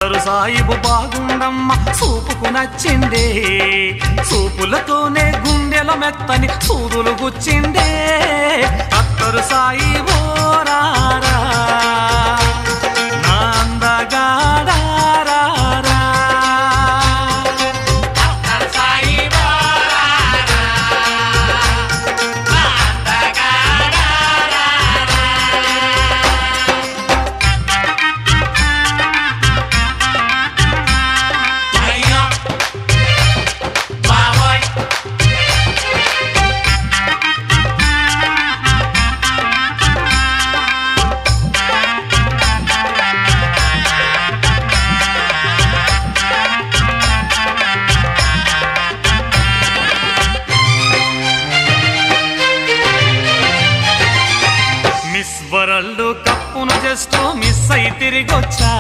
సాయిబు బాగుండమ్మ సూపుకు నచ్చిందే, సూపులతోనే గుండెల మెత్తని సూదులు గుచ్చిందే. అత్తరు సాయిబో రారా నా అందగాడా రారా. వరల్డ్ కప్పును జస్ట్ మిస్ అయి తిరిగొచ్చా.